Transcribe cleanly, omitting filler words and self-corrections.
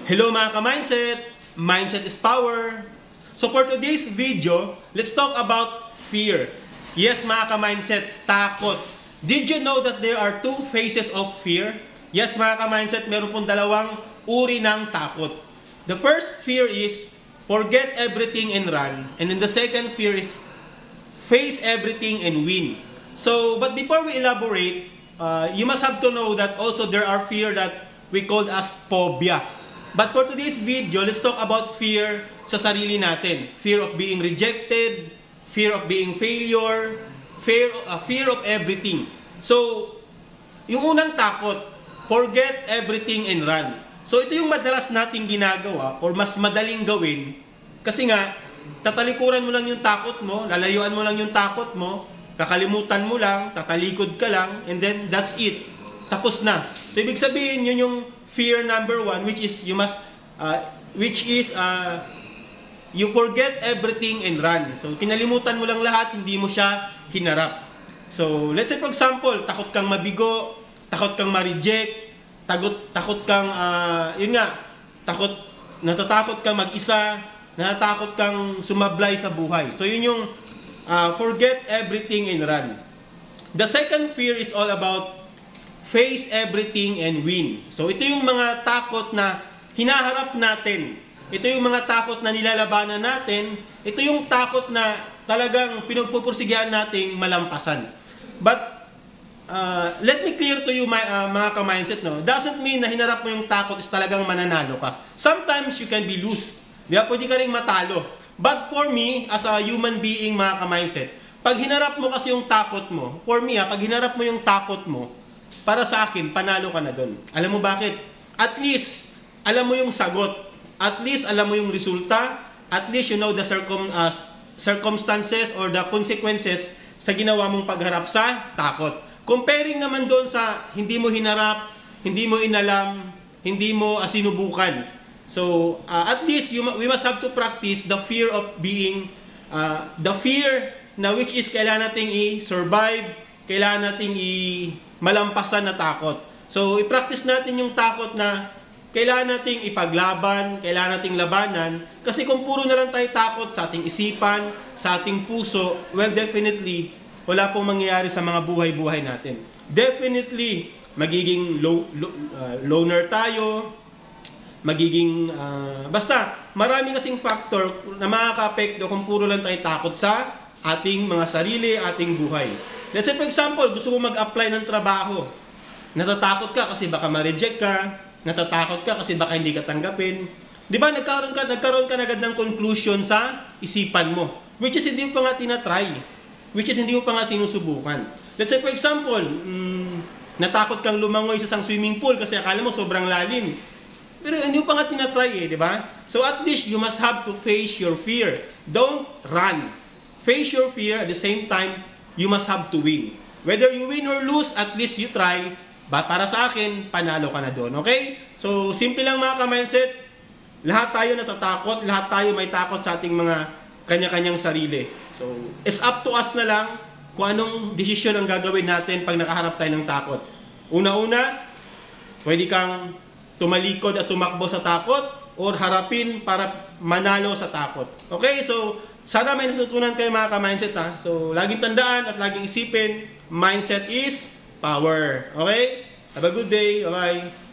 Hello mga ka-mindset! Mindset is power! So for today's video, let's talk about fear. Yes mga ka-mindset, takot. Did you know that there are two phases of fear? Yes mga ka-mindset, meron pong dalawang uri ng takot. The first fear is forget everything and run. And then the second fear is face everything and win. So, but before we elaborate, you must have to know that also there are fear that we call as phobia. But for today's video, let's talk about fear sa sarili natin. Fear of being rejected, fear of being failure, fear of everything. So, yung unang takot, forget everything and run. So, ito yung madalas nating ginagawa or mas madaling gawin kasi nga, tatalikuran mo lang yung takot mo, lalayuan mo lang yung takot mo, kakalimutan mo lang, tatalikod ka lang, and then that's it. Tapos na. So, ibig sabihin, yun yung fear number one, which is you forget everything and run. So, kinalimutan mo lang lahat, hindi mo siya hinarap. So, let's say for example, takot kang mabigo, takot kang ma-reject, takot kang, natatakot kang mag-isa, natatakot kang sumablay sa buhay. So, yun yung forget everything and run. The second fear is all about face everything and win. So, ito yung mga takot na hinaharap natin. Ito yung mga takot na nilalabanan natin. Ito yung takot na talagang pinagpupursigihan nating malampasan. But, let me clear to you, mga ka-mindset, no? Doesn't mean na hinarap mo yung takot is talagang mananalo ka. Sometimes you can be loose. Diba? Pwede ka rin matalo. But for me, as a human being, mga ka-mindset, pag hinarap mo kasi yung takot mo, for me, pag hinarap mo yung takot mo, para sa akin, panalo ka na doon. Alam mo bakit? At least, alam mo yung sagot. At least, alam mo yung resulta. At least, you know the circumstances or the consequences sa ginawa mong pagharap sa takot. Comparing naman doon sa hindi mo hinarap, hindi mo inalam, hindi mo sinubukan. So, at least, we must have to practice the fear of being, the fear na which is kailangan nating i-survive, kailangan nating malampasan na takot. So, i-practice natin yung takot na kailangan nating ipaglaban, kailangan nating labanan. Kasi kung puro na lang tayo takot sa ating isipan, sa ating puso, well, definitely, wala pong mangyayari sa mga buhay-buhay natin. Definitely, magiging loner tayo, magiging, basta, maraming kasing factor na makaka-apekto kung puro lang tayo takot sa ating mga sarili, ating buhay. Let's say, for example, gusto mo mag-apply ng trabaho. Natatakot ka kasi baka ma-reject ka. Natatakot ka kasi baka hindi ka tanggapin. Di ba, nagkaroon ka agad ng conclusion sa isipan mo. Which is hindi mo pa nga tinatry. Which is hindi mo pa nga sinusubukan. Let's say, for example, natakot kang lumangoy sa isang swimming pool kasi akala mo sobrang lalim. Pero hindi mo pa nga tinatry di ba? So at least, you must have to face your fear. Don't run. Face your fear at the same time, you must have to win. Whether you win or lose, at least you try. But para sa akin, panalo ka na doon. Okay? So, simple lang mga ka-mindset. Lahat tayo natatakot. Lahat tayo may takot sa ating mga kanya-kanyang sarili. So, it's up to us na lang kung anong desisyon ang gagawin natin pag nakaharap tayo ng takot. Una-una, pwede kang tumalikod at tumakbo sa takot or harapin para manalo sa takot. Okay? So, sana may natutunan kayo mga ka-mindset ha. So, laging tandaan at laging isipin, mindset is power. Okay? Have a good day. Bye-bye.